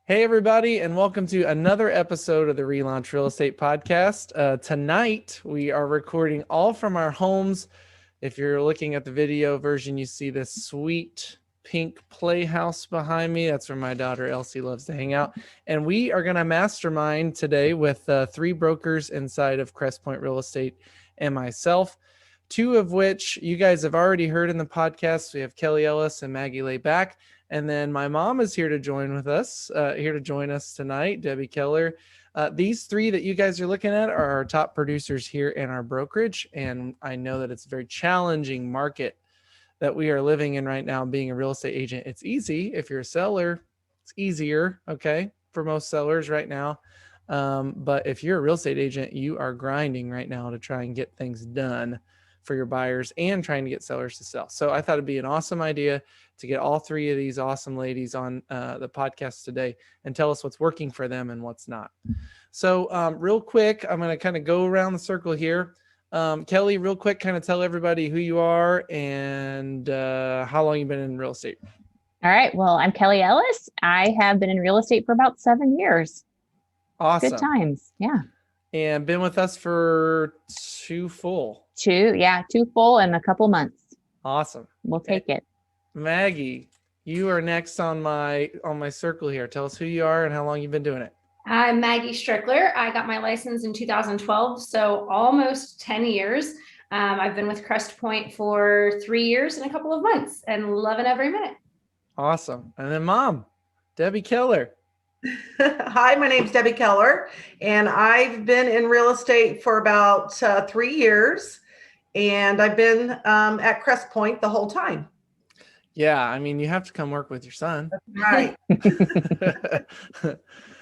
Hey, everybody, and welcome to another episode of the ReLaunch Real Estate Podcast. Tonight, we are recording all from our homes. If you're looking at the video version, you see this sweet pink playhouse behind me. That's where my daughter Elsie loves to hang out. And we are going to mastermind today with three brokers inside of Crest Point Real Estate and myself, two of which you guys have already heard in the podcast. We have Kelly Ellis and Maggie Layback. And then my mom is here to join us tonight, Debbie Keller. These three that you guys are looking at are our top producers here in our brokerage. And I know that it's a very challenging market that we are living in right now. Being a real estate agent, it's easy. If you're a seller, it's easier, okay, for most sellers right now. But if you're a real estate agent, you are grinding right now to try and get things done for your buyers and trying to get sellers to sell. So I thought it'd be an awesome idea to get all three of these awesome ladies on the podcast today and tell us what's working for them and what's not. So real quick, I'm going to kind of go around the circle here. Kelly, real quick, kind of tell everybody who you are and how long you've been in real estate. All right. Well, I'm Kelly Ellis. I have been in real estate for about 7 years. Awesome. Good times. Yeah. And been with us for two full in a couple months. Awesome. We'll take it. Maggie, you are next on my circle here. Tell us who you are and how long you've been doing it. I'm Maggie Strickler. I got my license in 2012, so almost 10 years. I've been with Crest Point for 3 years and a couple of months and loving every minute. Awesome. And then Mom, Debbie Keller. Hi, my name's Debbie Keller, and I've been in real estate for about 3 years, and I've been at Crest Point the whole time. Yeah, I mean, you have to come work with your son. Right.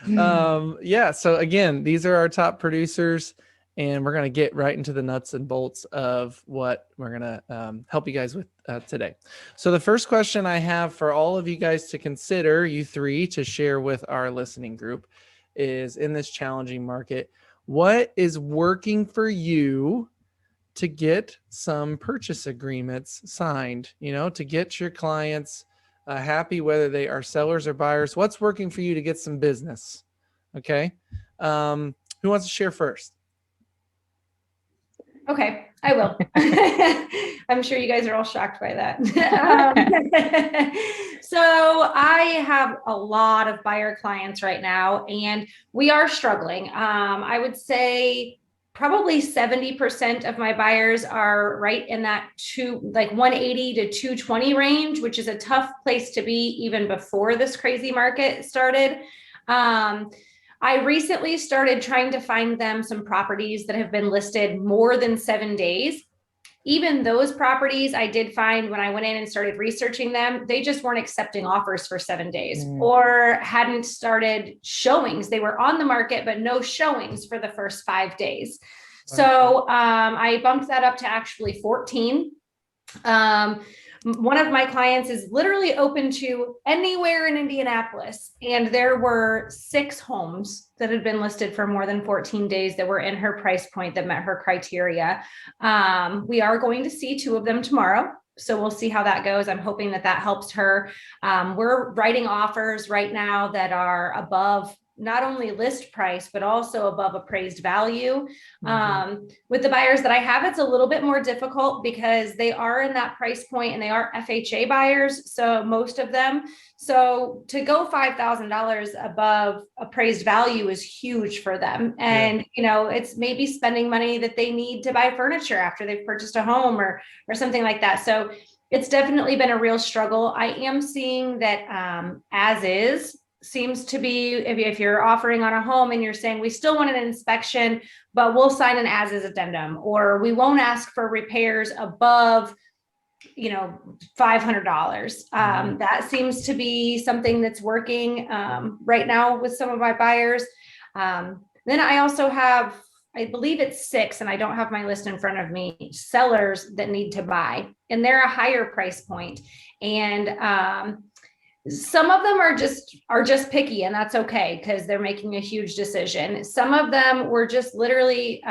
Yeah, so again, these are our top producers, and we're going to get right into the nuts and bolts of what we're going to help you guys with today. So the first question I have for all of you guys to consider, you three, to share with our listening group is, in this challenging market, what is working for you to get some purchase agreements signed, to get your clients happy, whether they are sellers or buyers? What's working for you to get some business? Okay. Who wants to share first? Okay, I will. I'm sure you guys are all shocked by that. So I have a lot of buyer clients right now, and we are struggling. I would say probably 70% of my buyers are right in that 180 to 220 range, which is a tough place to be even before this crazy market started. I recently started trying to find them some properties that have been listed more than 7 days. Even those properties I did find when I went in and started researching them, they just weren't accepting offers for 7 days or hadn't started showings. They were on the market, but no showings for the first 5 days. So I bumped that up to actually 14. One of my clients is literally open to anywhere in Indianapolis, and there were 6 homes that had been listed for more than 14 days that were in her price point that met her criteria. We are going to see 2 of them tomorrow, so we'll see how that goes. I'm hoping that helps her. We're writing offers right now that are above not only list price, but also above appraised value. With the buyers that I have, it's a little bit more difficult because they are in that price point and they are FHA buyers. So most of them, so to go $5,000 above appraised value is huge for them. And, it's maybe spending money that they need to buy furniture after they've purchased a home or something like that. So it's definitely been a real struggle. I am seeing that as is seems to be, if you're offering on a home and you're saying we still want an inspection, but we'll sign an as is addendum, or we won't ask for repairs above, $500. That seems to be something that's working right now with some of my buyers. Then I also have, I believe it's 6, and I don't have my list in front of me, sellers that need to buy, and they're a higher price point. And some of them are just picky, and that's okay because they're making a huge decision. Some of them were just literally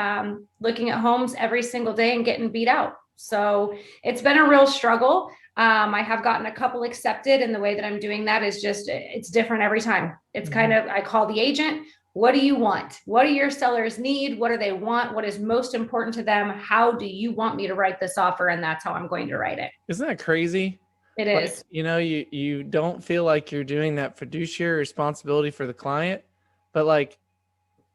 looking at homes every single day and getting beat out. So it's been a real struggle. I have gotten a couple accepted, and the way that I'm doing that is just, it's different every time. It's kind of, I call the agent. What do you want? What do your sellers need? What do they want? What is most important to them? How do you want me to write this offer? And that's how I'm going to write it. Isn't that crazy? It Like, is. you know, you don't feel like you're doing that fiduciary responsibility for the client, but like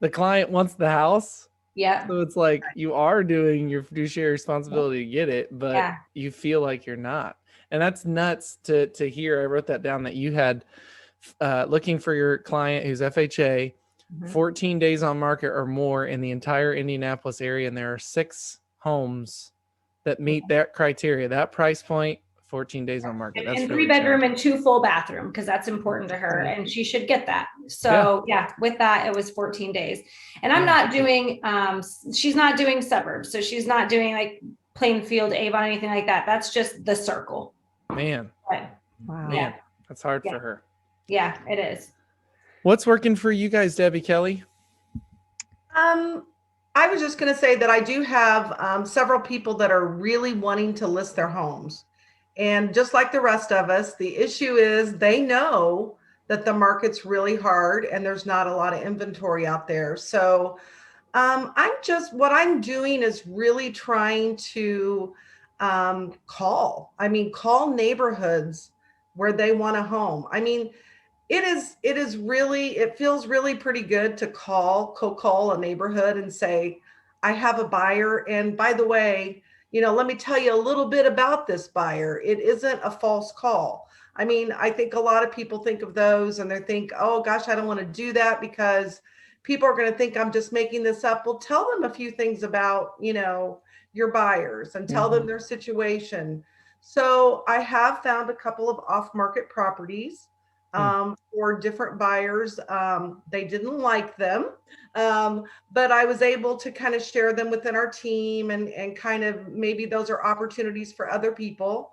the client wants the house. Yeah. So it's like you are doing your fiduciary responsibility to get it, but Yeah. you feel like you're not. And that's nuts to hear. I wrote that down, that you had looking for your client who's FHA, 14 days on market or more in the entire Indianapolis area. And there are 6 homes that meet that criteria, that price point, 14 days on market. That's and really 3-bedroom and 2 full bathroom, because that's important to her, and she should get that. So yeah, with that, it was 14 days. And I'm not doing, she's not doing suburbs. So she's not doing like Plainfield, Avon, anything like that. That's just the circle. Man. But, Wow. Man, that's hard for her. Yeah, it is. What's working for you guys, Debbie, Kelly? I was just going to say that I do have several people that are really wanting to list their homes. And just like the rest of us, the issue is they know that the market's really hard and there's not a lot of inventory out there. So what I'm doing is really trying to call neighborhoods where they want a home. I mean, it feels really pretty good to cold call a neighborhood and say, I have a buyer. And by the way, let me tell you a little bit about this buyer. It isn't a false call. I mean, I think a lot of people think of those and they think, oh gosh, I don't want to do that because people are going to think I'm just making this up. Well, tell them a few things about, your buyers and tell them their situation. So I have found a couple of off-market properties for different buyers. They didn't like them, but I was able to kind of share them within our team and kind of maybe those are opportunities for other people.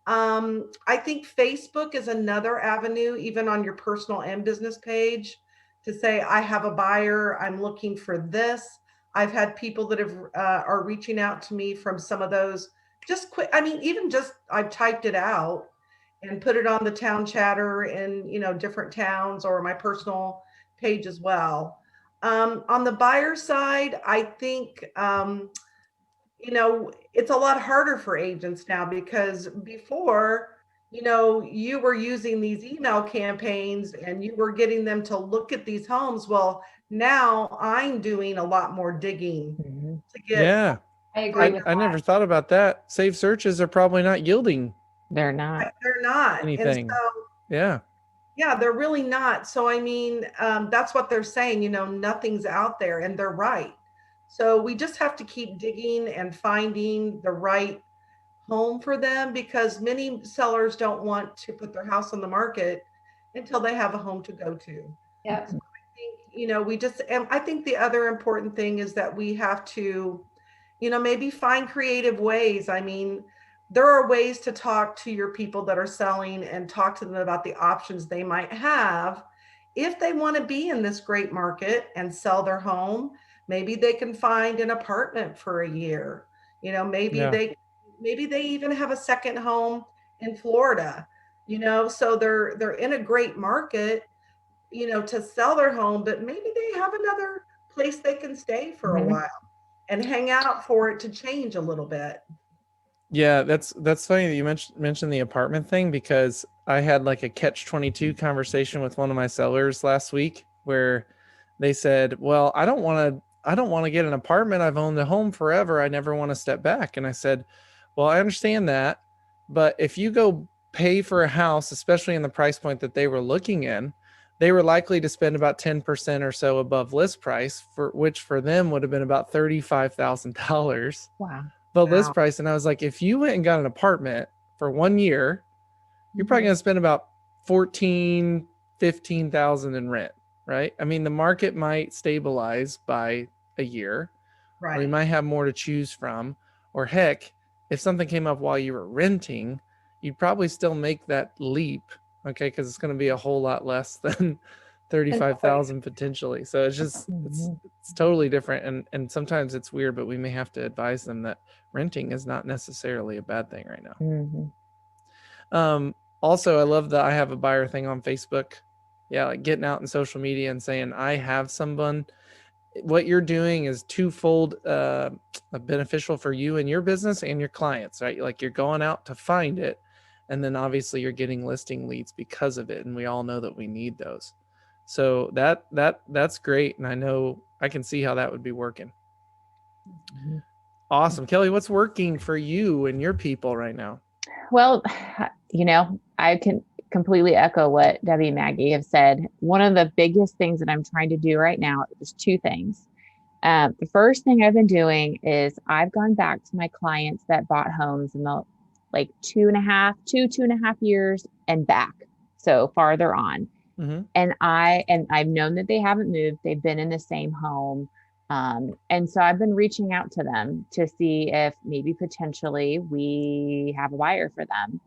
I think Facebook is another avenue, even on your personal and business page, to say, I have a buyer, I'm looking for this. I've had people that are reaching out to me from some of those just quick. I mean, even just I've typed it out and put it on the town chatter in, different towns or my personal page as well. On the buyer side, I think, it's a lot harder for agents now because before, you were using these email campaigns and you were getting them to look at these homes. Well, now I'm doing a lot more digging to get. Yeah. I agree with I that. never thought about that. Saved searches are probably not yielding They're not. They're not. anything. And so, yeah. they're really not. So, I mean, that's what they're saying, nothing's out there, and they're right. So we just have to keep digging and finding the right home for them because many sellers don't want to put their house on the market until they have a home to go to. Yeah. So I think, and I think the other important thing is that we have to, maybe find creative ways. I mean, there are ways to talk to your people that are selling and talk to them about the options they might have if they want to be in this great market and sell their home. Maybe they can find an apartment for a year. Maybe they even have a second home in Florida. So they're in a great market, to sell their home, but maybe they have another place they can stay for a while and hang out for it to change a little bit. Yeah, that's funny that you mentioned the apartment thing because I had like a catch-22 conversation with one of my sellers last week where they said, well, I don't want to get an apartment. I've owned the home forever. I never want to step back. And I said, well, I understand that, but if you go pay for a house, especially in the price point that they were looking in, they were likely to spend about 10% or so above list price, which for them would have been about $35,000. Wow. But list price. And I was like, if you went and got an apartment for 1 year, you're probably going to spend about 14, 15,000 in rent, right? I mean, the market might stabilize by a year, Right. or you might have more to choose from, or heck, if something came up while you were renting, you'd probably still make that leap. Okay. Cause it's going to be a whole lot less than 35,000 potentially. So it's just, it's totally different. And sometimes it's weird, but we may have to advise them that renting is not necessarily a bad thing right now. Also, I love the I have a buyer thing on Facebook. Yeah, like getting out in social media and saying I have someone. What you're doing is twofold beneficial for you and your business and your clients, right? Like you're going out to find it, and then obviously you're getting listing leads because of it, and we all know that we need those. So that's great, and I know I can see how that would be working. Awesome. Kelly, what's working for you and your people right now? Well, I can completely echo what Debbie and Maggie have said. One of the biggest things that I'm trying to do right now is two things. The first thing I've been doing is I've gone back to my clients that bought homes in the like 2.5 years and back. So farther on. Mm-hmm. And I've known that they haven't moved. They've been in the same home. And so I've been reaching out to them to see if maybe potentially we have a buyer for them.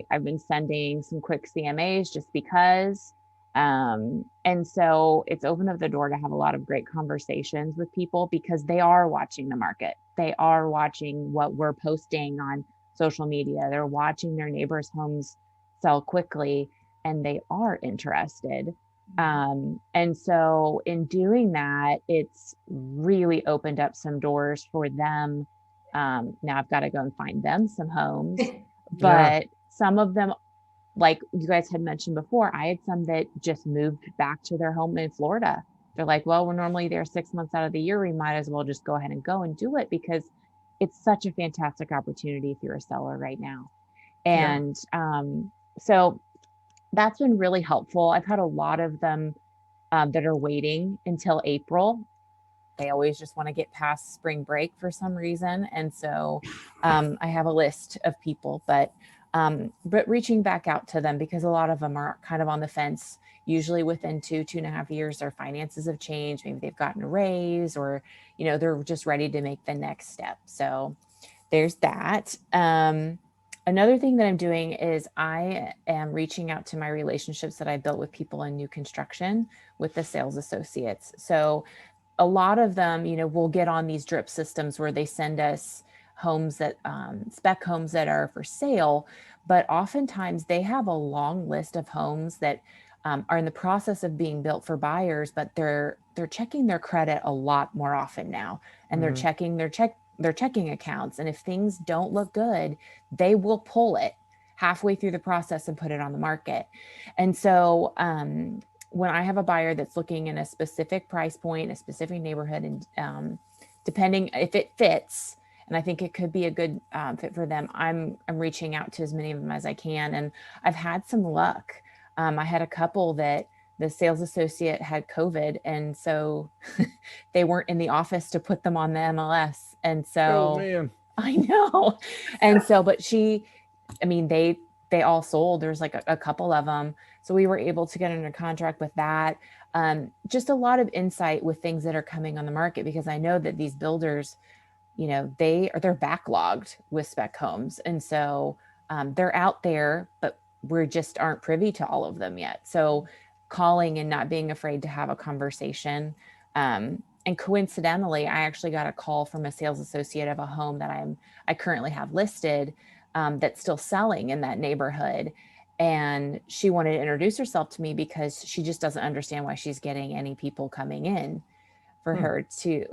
I've been sending some quick CMAs just because. And so it's opened up the door to have a lot of great conversations with people because they are watching the market. They are watching what we're posting on social media. They're watching their neighbors' homes sell quickly and they are interested. And so in doing that, it's really opened up some doors for them. Now I've got to go and find them some homes, but some of them, like you guys had mentioned before, I had some that just moved back to their home in Florida. They're like, well, we're normally there 6 months out of the year. We might as well just go ahead and go and do it because it's such a fantastic opportunity if you're a seller right now. And so that's been really helpful. I've had a lot of them that are waiting until April. They always just want to get past spring break for some reason. And so I have a list of people, but reaching back out to them because a lot of them are kind of on the fence. Usually within 2.5 years, their finances have changed. Maybe they've gotten a raise or, they're just ready to make the next step. So there's that. Another thing that I'm doing is I am reaching out to my relationships that I built with people in new construction with the sales associates. So a lot of them, will get on these drip systems where they send us homes that spec homes that are for sale, but oftentimes they have a long list of homes that are in the process of being built for buyers, but they're checking their credit a lot more often now, and they're checking their checking accounts. And if things don't look good, they will pull it halfway through the process and put it on the market. And so when I have a buyer that's looking in a specific price point, a specific neighborhood, and depending if it fits, and I think it could be a good fit for them, I'm reaching out to as many of them as I can. And I've had some luck. I had a couple that the sales associate had COVID, and so they weren't in the office to put them on the MLS. And so, oh man, I know. And so, but they all sold. There's like a couple of them. So we were able to get under contract with that. Just a lot of insight with things that are coming on the market, because I know that these builders, they're backlogged with spec homes. And so they're out there, but we just aren't privy to all of them yet. So calling and not being afraid to have a conversation. And coincidentally, I actually got a call from a sales associate of a home that I currently have listed that's still selling in that neighborhood. And she wanted to introduce herself to me because she just doesn't understand why she's getting any people coming in for her to,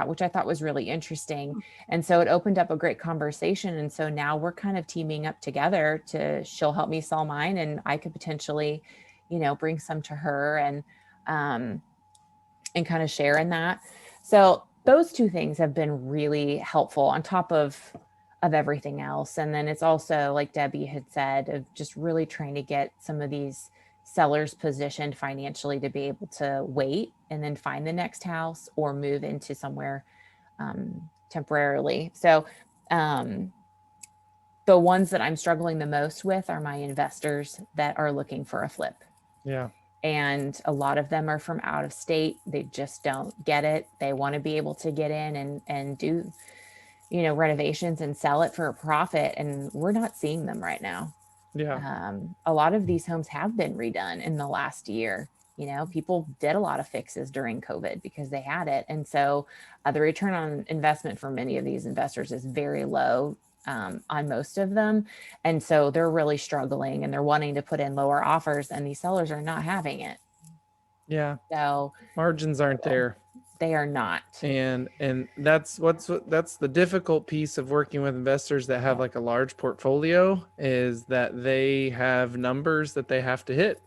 which I thought was really interesting. And so it opened up a great conversation. And so now we're kind of teaming up together she'll help me sell mine, and I could potentially, bring some to her and kind of share in that. So those two things have been really helpful on top of everything else. And then it's also, like Debbie had said, of just really trying to get some of these sellers positioned financially to be able to wait and then find the next house or move into somewhere temporarily. So the ones that I'm struggling the most with are my investors that are looking for a flip. Yeah. And a lot of them are from out of state. They just don't get it. They want to be able to get in and do, renovations and sell it for a profit. And we're not seeing them right now. Yeah. A lot of these homes have been redone in the last year. People did a lot of fixes during COVID because they had it. And so the return on investment for many of these investors is very low. on most of them. And so they're really struggling and they're wanting to put in lower offers, and these sellers are not having it. Yeah. So Margins aren't there. they are not. And that's that's the difficult piece of working with investors that have like a large portfolio, is that they have numbers that they have to hit,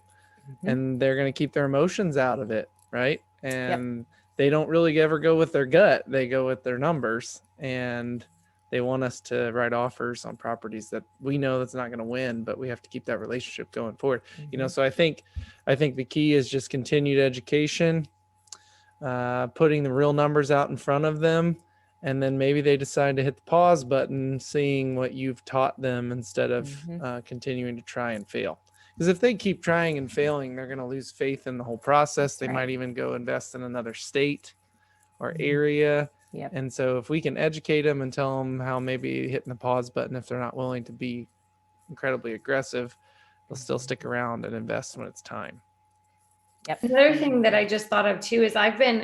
and they're going to keep their emotions out of it, right? And they don't really ever go with their gut, they go with their numbers, and they want us to write offers on properties that we know that's not going to win, but we have to keep that relationship going forward. You know, so I think the key is just continued education, putting the real numbers out in front of them, and then maybe they decide to hit the pause button, seeing what you've taught them instead of continuing to try and fail. Because if they keep trying and failing, they're going to lose faith in the whole process. They might even go invest in another state or area. And so if we can educate them and tell them how maybe hitting the pause button, if they're not willing to be incredibly aggressive, they'll still stick around and invest when it's time. Another thing that I just thought of too is I've been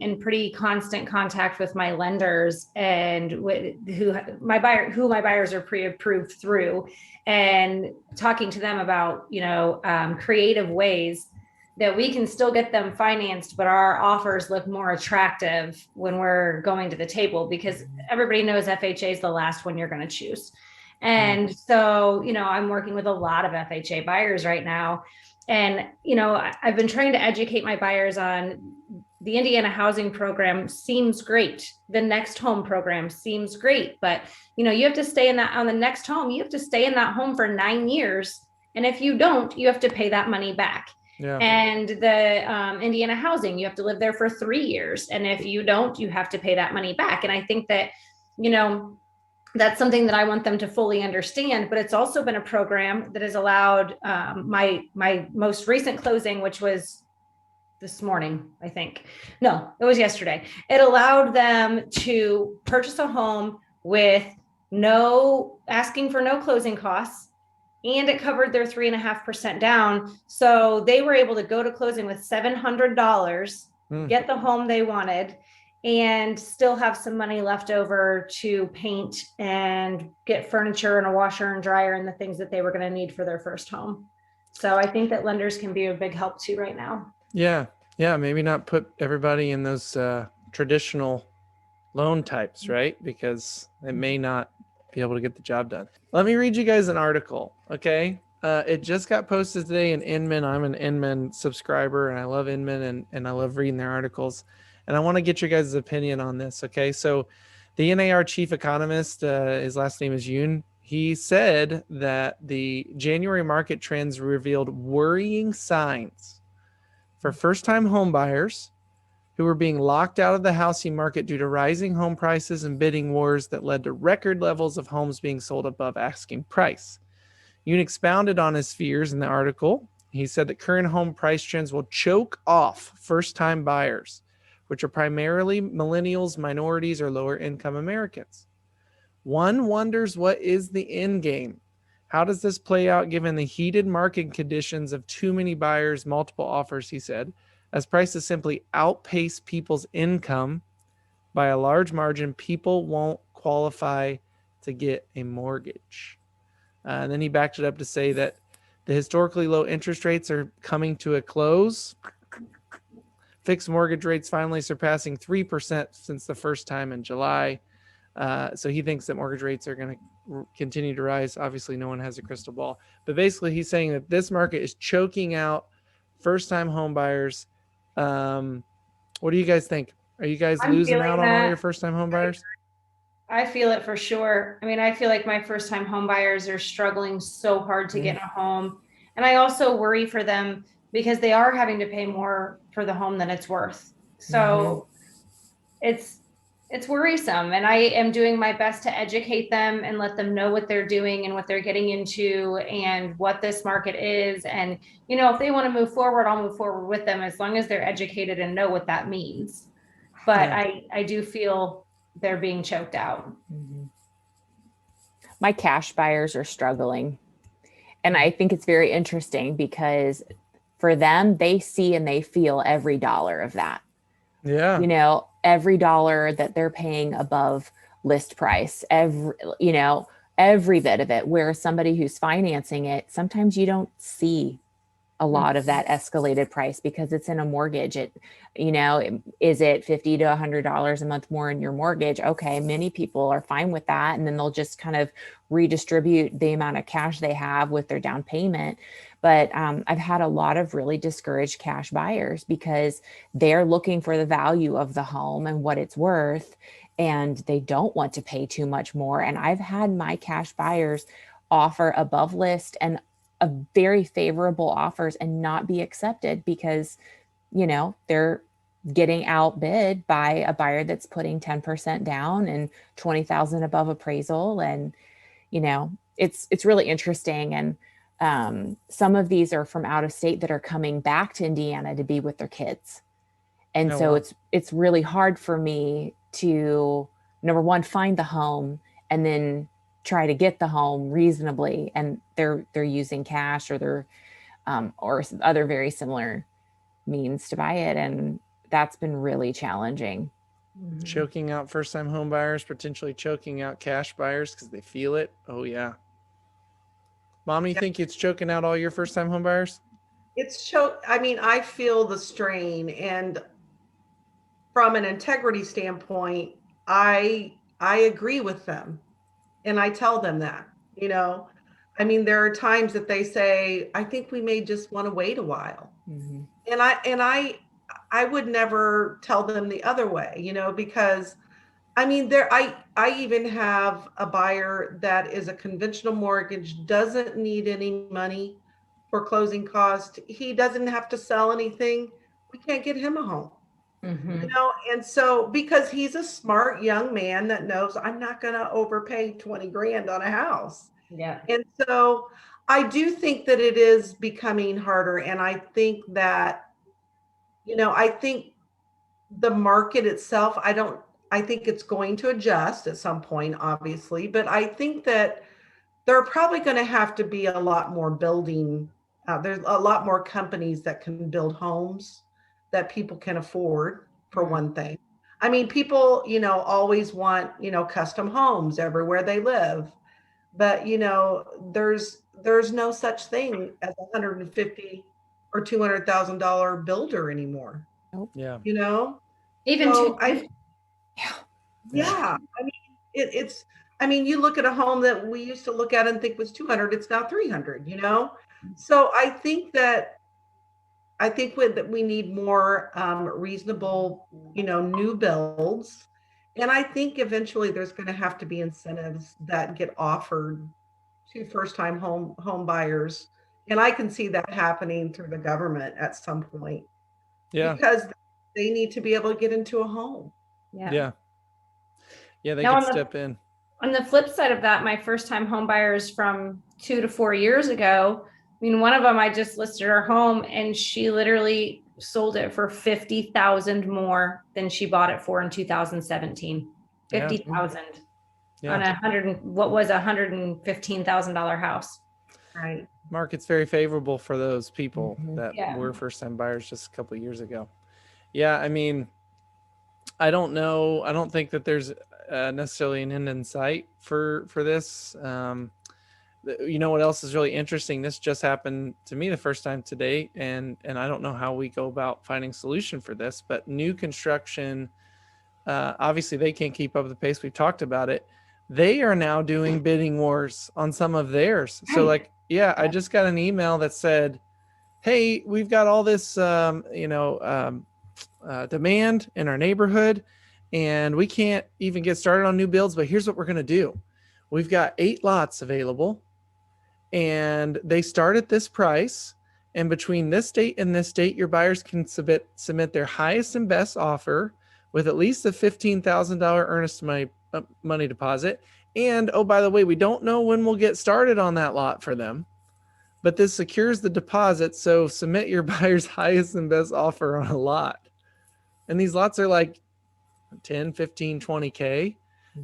in pretty constant contact with my lenders and who my buyers are pre-approved through, and talking to them about, you know, creative ways that we can still get them financed, but our offers look more attractive when we're going to the table, because everybody knows FHA is the last one you're going to choose. And so, you know, I'm working with a lot of FHA buyers right now. And, you know, I've been trying to educate my buyers on the Indiana housing program seems great. The next home program seems great, but, you know, you have to stay in that on the next home. You have to stay in that home for 9 years. And if you don't, you have to pay that money back. And the Indiana housing, you have to live there for 3 years. And if you don't, you have to pay that money back. And I think that, you know, that's something that I want them to fully understand, but it's also been a program that has allowed my most recent closing, which was this morning, I think. No, it was yesterday. It allowed them to purchase a home with asking for no closing costs, and it covered their 3.5% down. So they were able to go to closing with $700, get the home they wanted, and still have some money left over to paint and get furniture and a washer and dryer and the things that they were going to need for their first home. So I think that lenders can be a big help too right now. Yeah. Maybe not put everybody in those traditional loan types, right? Because it may not be able to get the job done. Let me read you guys an article, okay? It just got posted today in Inman. I'm an Inman subscriber, and I love Inman, and I love reading their articles. And I want to get your guys' opinion on this, okay? So the NAR chief economist, his last name is Yoon, he said that the January market trends revealed worrying signs for first-time home buyers who were being locked out of the housing market due to rising home prices and bidding wars that led to record levels of homes being sold above asking price. Yoon expounded on his fears in the article. He said that current home price trends will choke off first-time buyers, which are primarily millennials, minorities, or lower income Americans. One wonders, what is the end game? How does this play out given the heated market conditions of too many buyers, multiple offers, he said, as prices simply outpace people's income by a large margin, people won't qualify to get a mortgage. And then he backed it up to say that the historically low interest rates are coming to a close. Fixed mortgage rates finally surpassing 3% since the first time in July. So he thinks that mortgage rates are going to continue to rise. Obviously, no one has a crystal ball. But basically, he's saying that this market is choking out first-time home buyers. What do you guys think? Are you guys losing out on all your first-time home buyers? I feel it for sure. I mean, I feel like my first-time home buyers are struggling so hard to get a home. And I also worry for them because they are having to pay more for the home than it's worth. So it's worrisome. And I am doing my best to educate them and let them know what they're doing and what they're getting into and what this market is. And, you know, if they want to move forward, I'll move forward with them as long as they're educated and know what that means. But I do feel they're being choked out. My cash buyers are struggling. And I think it's very interesting because for them, they see and they feel every dollar of that. Yeah. You know, every dollar that they're paying above list price, every bit of it, where somebody who's financing it, sometimes you don't see a lot of that escalated price because it's in a mortgage. Is it $50 to $100 a month more in your mortgage? Okay, many people are fine with that, and then they'll just kind of redistribute the amount of cash they have with their down payment. But I've had a lot of really discouraged cash buyers because they're looking for the value of the home and what it's worth, and they don't want to pay too much more. And I've had my cash buyers offer above list and a very favorable offers and not be accepted because, they're getting outbid by a buyer that's putting 10% down and 20,000 above appraisal. And, it's really interesting. And some of these are from out of state that are coming back to Indiana to be with their kids. And Oh, so wow. it's really hard for me to, number one, find the home and then try to get the home reasonably, and they're using cash or they're or other very similar means to buy it, and that's been really challenging. Choking out first-time home buyers, potentially choking out cash buyers because they feel it. Oh yeah. Mom, you think it's choking out all your first-time home buyers? I feel the strain, and from an integrity standpoint, I agree with them. And I tell them that, there are times that they say, I think we may just want to wait a while. And I would never tell them the other way, because I even have a buyer that is a conventional mortgage, doesn't need any money for closing costs. He doesn't have to sell anything. We can't get him a home. And so because he's a smart young man that knows I'm not going to overpay 20 grand on a house. Yeah. And so I do think that it is becoming harder. And I think that, I think the market itself, I think it's going to adjust at some point, obviously, but I think that there are probably going to have to be a lot more building. There's a lot more companies that can build homes that people can afford, for one thing. People, always want, custom homes everywhere they live. But, there's no such thing as $150 or $200,000 builder anymore. Yeah. Even So to yeah, you look at a home that we used to look at and think was 200, it's now 300, So I think that we need more reasonable, new builds. And I think eventually there's going to have to be incentives that get offered to first-time home buyers. And I can see that happening through the government at some point. Yeah. Because they need to be able to get into a home. Yeah. Yeah, they Now, could step in. On the flip side of that, my first time home buyers from 2 to 4 years ago, one of them, I just listed her home and she literally sold it for 50,000 more than she bought it for in 2017. 50,000 on what was $115,000 house. Right. Market's very favorable for those people that were first-time buyers just a couple of years ago. Yeah, I don't know. I don't think that there's necessarily an end in sight for this. What else is really interesting? This just happened to me the first time today, and I don't know how we go about finding a solution for this. But new construction, obviously they can't keep up with the pace. We've talked about it. They are now doing bidding wars on some of theirs. So I just got an email that said, "Hey, we've got all this, demand in our neighborhood, and we can't even get started on new builds. But here's what we're going to do: we've got 8 lots available, and they start at this price. And between this date and this date, your buyers can submit their highest and best offer with at least a $15,000 earnest money deposit. And oh, by the way, we don't know when we'll get started on that lot for them, but this secures the deposit. So submit your buyer's highest and best offer on a lot." And these lots are like 10, 15, 20K.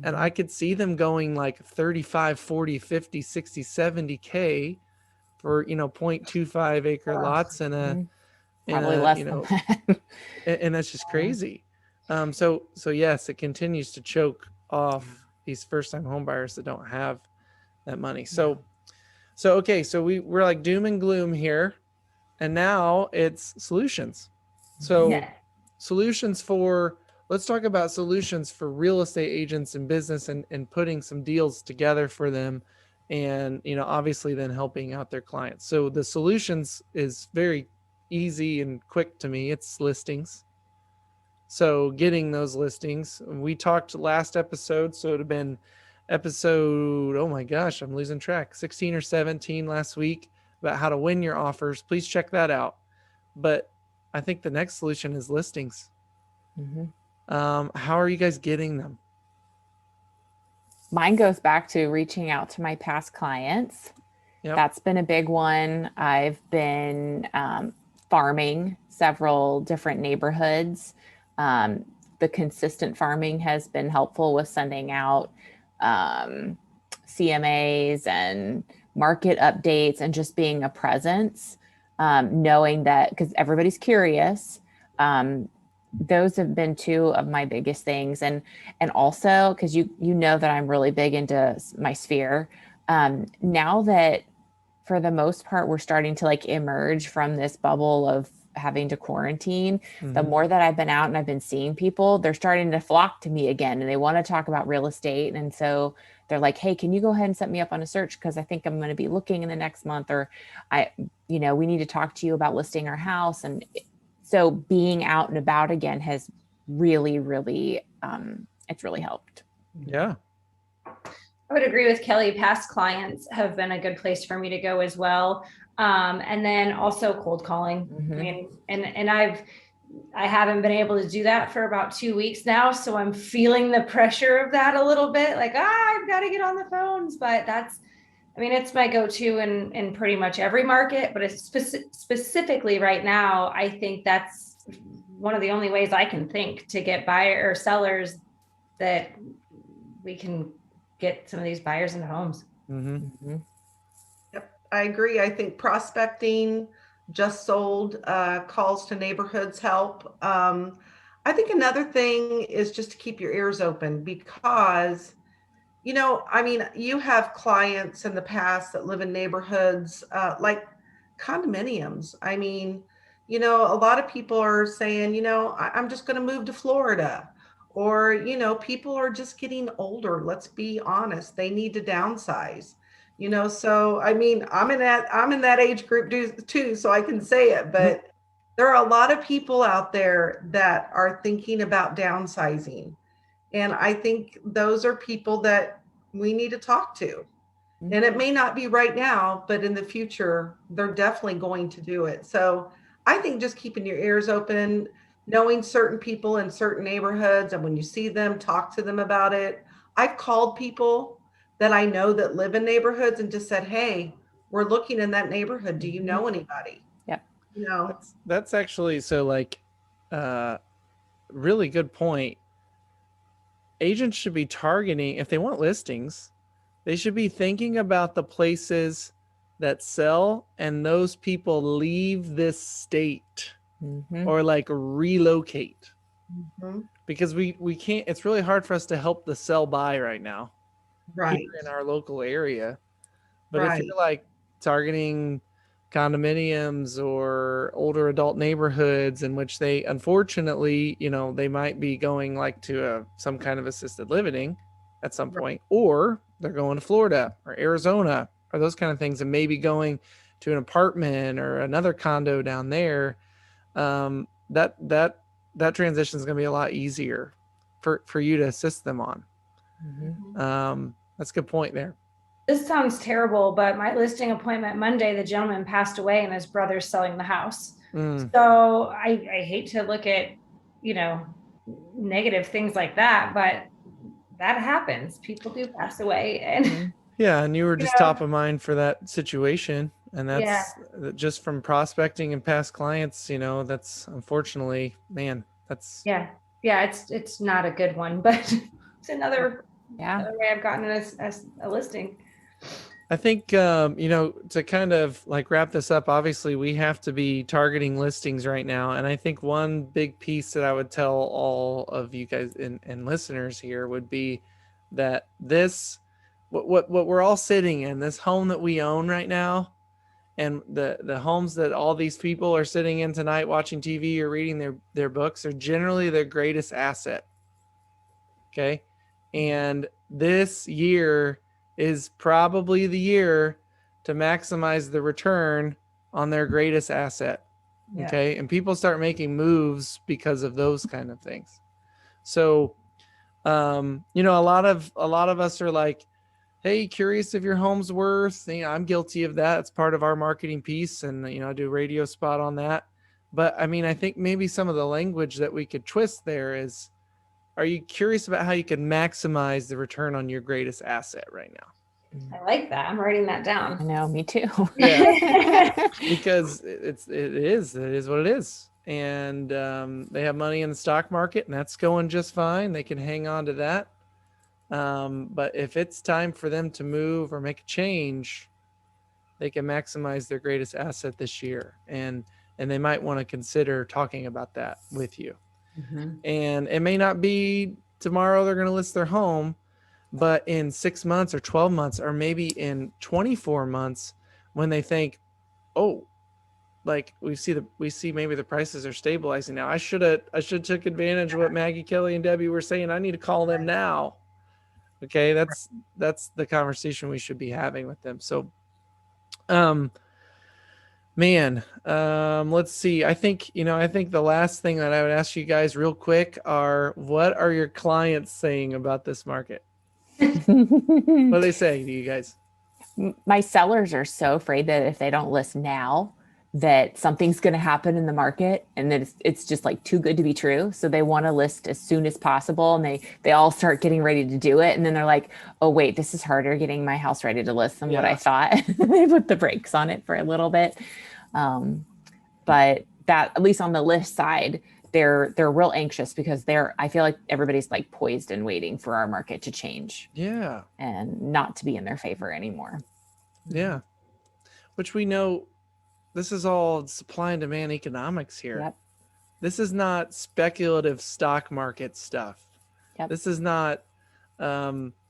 And I could see them going like 35, 40, 50, 60, 70K for, 0.25 acre lots and probably less than that. And that's just crazy. So yes, it continues to choke off these first time home buyers that don't have money. So okay, so we're like doom and gloom here, and now it's solutions. So Yeah. let's talk about solutions for real estate agents and business, and putting some deals together for them, and obviously then helping out their clients. So the solutions is very easy and quick to me. It's listings. So getting those listings, we talked last episode, so it'd have been episode, oh my gosh, I'm losing track, 16 or 17 last week, about how to win your offers. Please check that out. But I think the next solution is listings. How are you guys getting them? Mine goes back to reaching out to my past clients. Yep. That's been a big one. I've been farming several different neighborhoods. The consistent farming has been helpful with sending out CMAs and market updates and just being a presence, knowing that, because everybody's curious. Those have been two of my biggest things. And also, because you know that I'm really big into my sphere. Now that for the most part, we're starting to like emerge from this bubble of having to quarantine, the more that I've been out and I've been seeing people, they're starting to flock to me again, and they want to talk about real estate. And so they're like, hey, can you go ahead and set me up on a search? Because I think I'm going to be looking in the next month, or we need to talk to you about listing our house. And so being out and about again has really, really, it's really helped. Yeah. I would agree with Kelly. Past clients have been a good place for me to go as well. And then also cold calling. I mean, and I haven't been able to do that for about 2 weeks now. So I'm feeling the pressure of that a little bit, like, I've got to get on the phones. But it's my go-to in pretty much every market, but it's specifically right now, I think that's one of the only ways I can think to get buyer or sellers that we can get some of these buyers into homes. Yep, I agree. I think prospecting, just sold, calls to neighborhoods help. I think another thing is just to keep your ears open, because you have clients in the past that live in neighborhoods like condominiums. A lot of people are saying, I'm just going to move to Florida. Or, people are just getting older. Let's be honest. They need to downsize. So I'm in that age group too, so I can say it. But there are a lot of people out there that are thinking about downsizing. And I think those are people that we need to talk to. And it may not be right now, but in the future, they're definitely going to do it. So I think just keeping your ears open, knowing certain people in certain neighborhoods, and when you see them, talk to them about it. I've called people that I know that live in neighborhoods and just said, hey, we're looking in that neighborhood. Do you know anybody? Yep. That's actually, so like, really good point. Agents should be targeting, if they want listings, they should be thinking about the places that sell and those people leave this state or like relocate. Because we can't, it's really hard for us to help the sell buy right now here in our local area. But if you're like targeting condominiums or older adult neighborhoods in which they, unfortunately, they might be going like to some kind of assisted living at some point, or they're going to Florida or Arizona or those kind of things, and maybe going to an apartment or another condo down there, that transition is going to be a lot easier for you to assist them on. That's a good point there. This sounds terrible, but my listing appointment Monday, the gentleman passed away and his brother's selling the house. So I hate to look at, negative things like that, but that happens. People do pass away. And yeah, and you were just top of mind for that situation. And that's just from prospecting and past clients, that's unfortunately, man, that's. Yeah, it's not a good one, but it's another way I've gotten a listing. I think, to kind of like wrap this up, obviously we have to be targeting listings right now. And I think one big piece that I would tell all of you guys and listeners here would be that this what we're all sitting in, this home that we own right now, and the homes that all these people are sitting in tonight watching TV or reading their books are generally their greatest asset. Okay. And this year is probably the year to maximize the return on their greatest asset. Yeah. Okay. And people start making moves because of those kind of things. So, you know, a lot of us are like, hey, curious if your home's worth. You know, I'm guilty of that. It's part of our marketing piece. And, you know, I do a radio spot on that. But I mean, I think maybe some of the language that we could twist there is, are you curious about how you can maximize the return on your greatest asset right now? I like that. I'm writing that I down. know, me too. Yeah. Because it is what it is. And they have money in the stock market, and that's going just fine. They can hang on to that. But if it's time for them to move or make a change, they can maximize their greatest asset this year. And they might want to consider talking about that with you. Mhm. And it may not be tomorrow they're going to list their home, but in 6 months or 12 months, or maybe in 24 months, when they think, oh, like we see maybe the prices are stabilizing now. I should took advantage of what Maggie, Kelly, and Debbie were saying. I need to call them now. Okay. That's the conversation we should be having with them. So, let's see. I think the last thing that I would ask you guys real quick are, what are your clients saying about this market? What are they saying to you guys? My sellers are so afraid that if they don't list now, that something's going to happen in the market, and that it's just like too good to be true. So they want to list as soon as possible, and they all start getting ready to do it. And then they're like, oh wait, this is harder getting my house ready to list than what I thought. They put the brakes on it for a little bit. But that, at least on the list side, they're real anxious because I feel like everybody's like poised and waiting for our market to change. Yeah. And not to be in their favor anymore. Yeah. Which we know, this is all supply and demand economics here. Yep. This is not speculative stock market stuff. Yep. This is not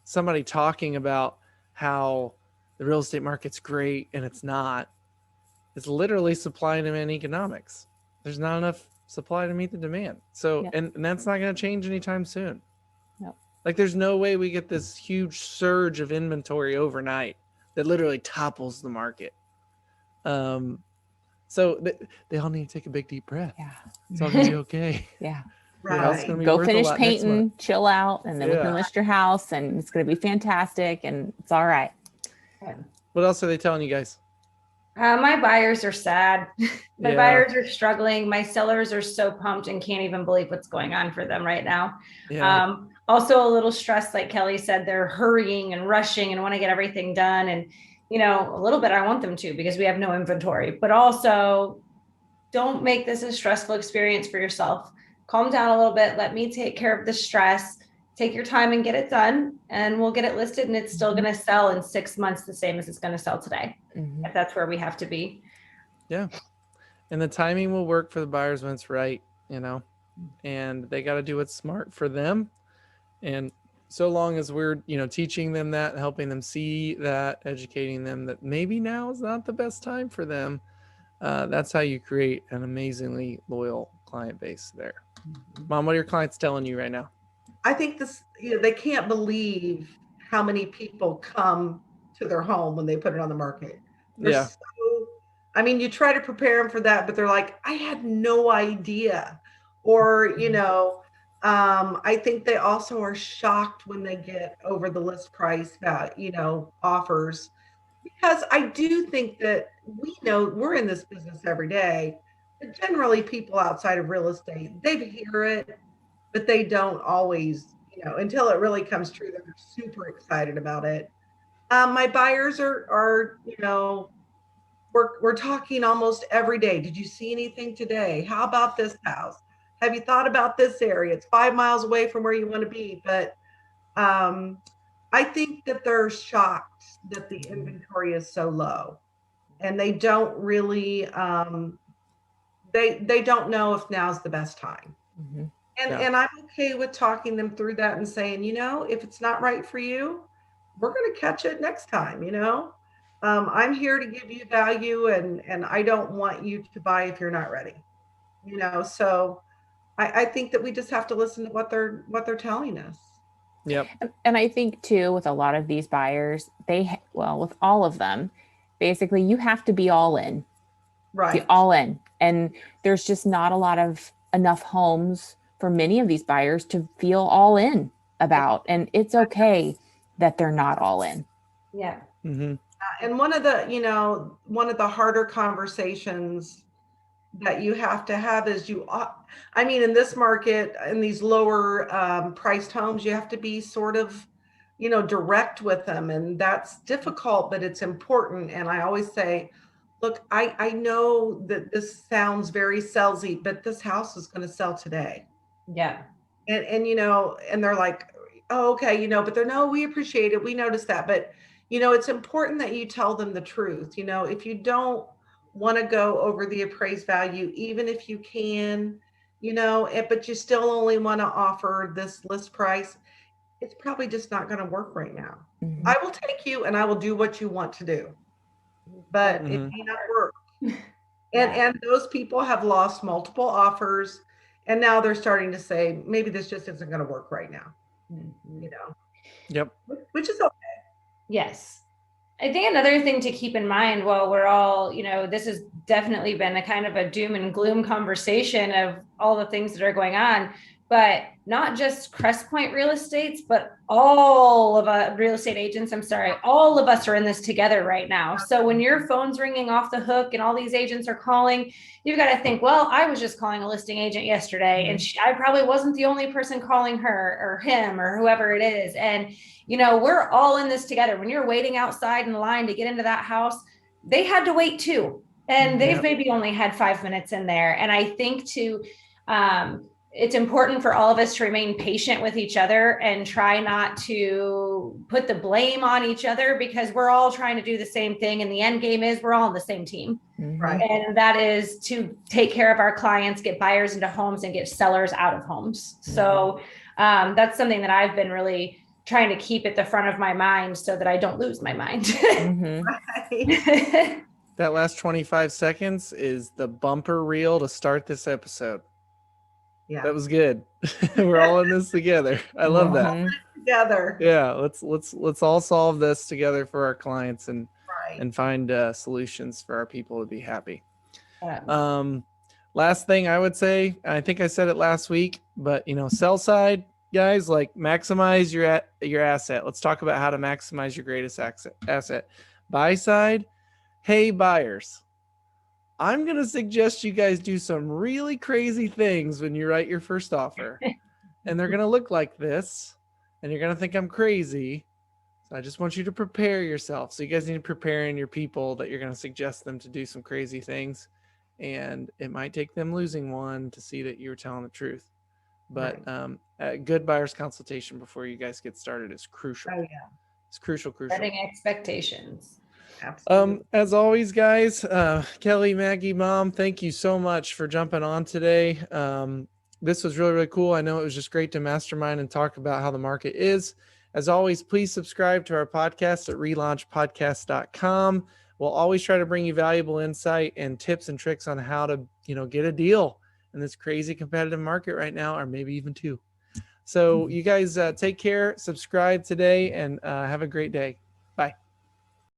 somebody talking about how the real estate market's great and it's not. It's literally supply and demand economics. There's not enough supply to meet the demand. So, Yep. and that's not going to change anytime soon. Yep. Like there's no way we get this huge surge of inventory overnight that literally topples the market. So they all need to take a big deep breath. Yeah. It's all gonna be okay. Yeah. It's gonna Right. be Go worth a finish lot next painting, month. chill out, and then we Yeah. can list your house, and it's going to be fantastic, and it's all right. What else are they telling you guys? My buyers are sad. My Yeah. buyers are struggling. My sellers are so pumped and can't even believe what's going on for them right now. Yeah. Also a little stressed, like Kelly said, they're hurrying and rushing and want to get everything done. And, you know, a little bit, I want them to, because we have no inventory, but also don't make this a stressful experience for yourself. Calm down a little bit. Let me take care of the stress. Take your time and get it done, and we'll get it listed, and it's still going to sell in 6 months the same as it's going to sell today. Mhm. If that's where we have to be. Yeah. And the timing will work for the buyers when it's right, you know, and they got to do what's smart for them. And so long as we're, you know, teaching them that, helping them see that, educating them that maybe now is not the best time for them, that's how you create an amazingly loyal client base there. Mom, what are your clients telling you right now? I think this, they can't believe how many people come to their home when they put it on the market. Yeah. I mean, you try to prepare them for that, but they're like, I had no idea. Or, I think they also are shocked when they get over the list price, offers. Because I do think that we know we're in this business every day, but generally people outside of real estate, they hear it, but they don't always, until it really comes true, they're super excited about it. My buyers are we're talking almost every day. Did you see anything today? How about this house? Have you thought about this area? It's 5 miles away from where you want to be, but I think that they're shocked that the inventory is so low, and they don't really they don't know if now's the best time. Mm-hmm. And I'm okay with talking them through that and saying, if it's not right for you, we're going to catch it next time, you know. I'm here to give you value, and I don't want you to buy if you're not ready, you know. So I think that we just have to listen to what they're telling us. Yep. And I think too, with a lot of these buyers, with all of them, basically you have to be all in, Right. all in. And there's just not a lot of enough homes for many of these buyers to feel all in about. And it's okay that they're not all in. Yeah. Mm-hmm. And one of the harder conversations that you have to have is in this market, in these lower priced homes, you have to be sort of, direct with them. And that's difficult, but it's important. And I always say, look, I know that this sounds very salesy, but this house is going to sell today. Yeah. And and they're like, oh, okay, but they're, no, we appreciate it. We noticed that. But, it's important that you tell them the truth. If you don't want to go over the appraised value, even if you can, but you still only want to offer this list price, it's probably just not going to work right now. Mhm. I will take you and I will do what you want to do, but it may not work. And those people have lost multiple offers, and now they're starting to say, maybe this just isn't going to work right now. Yep. Which is okay. Yes. I think another thing to keep in mind while we're all, this has definitely been a kind of a doom and gloom conversation of all the things that are going on, but not just Crest Point real estates, but all of real estate agents. All of us are in this together right now. So when your phone's ringing off the hook and all these agents are calling, you've got to think, well, I was just calling a listing agent yesterday, and I probably wasn't the only person calling her or him or whoever it is. And we're all in this together. When you're waiting outside in line to get into that house, they had to wait too. And they've maybe only had 5 minutes in there. And I think it's important for all of us to remain patient with each other and try not to put the blame on each other, because we're all trying to do the same thing. And the end game is we're all on the same team. Right. And that is to take care of our clients, get buyers into homes, and get sellers out of homes. So that's something that I've been really trying to keep at the front of my mind so that I don't lose my mind. Right. That last 25 seconds is the bumper reel to start this episode. Yeah. That was good. We're all in this together. I love that. Together. Yeah, let's all solve this together for our clients and find solutions for our people to be happy. Last thing I would say, I think I said it last week, but sell side guys, like, maximize your asset. Let's talk about how to maximize your greatest asset. Buy side, hey buyers, I'm going to suggest you guys do some really crazy things when you write your first offer. And they're going to look like this, and you're going to think I'm crazy. So I just want you to prepare yourself. So you guys need to prepare in your people that you're going to suggest them to do some crazy things. And it might take them losing one to see that you're telling the truth. But a good buyer's consultation before you guys get started is crucial. Oh, yeah. It's crucial. Setting expectations. Absolutely. As always, guys, Kelly, Maggie, Mom, thank you so much for jumping on today. This was really, really cool. I know it was just great to mastermind and talk about how the market is. As always, please subscribe to our podcast at relaunchpodcast.com. We'll always try to bring you valuable insight and tips and tricks on how to, get a deal in this crazy competitive market right now, or maybe even two. So you guys take care, subscribe today, and have a great day. Bye.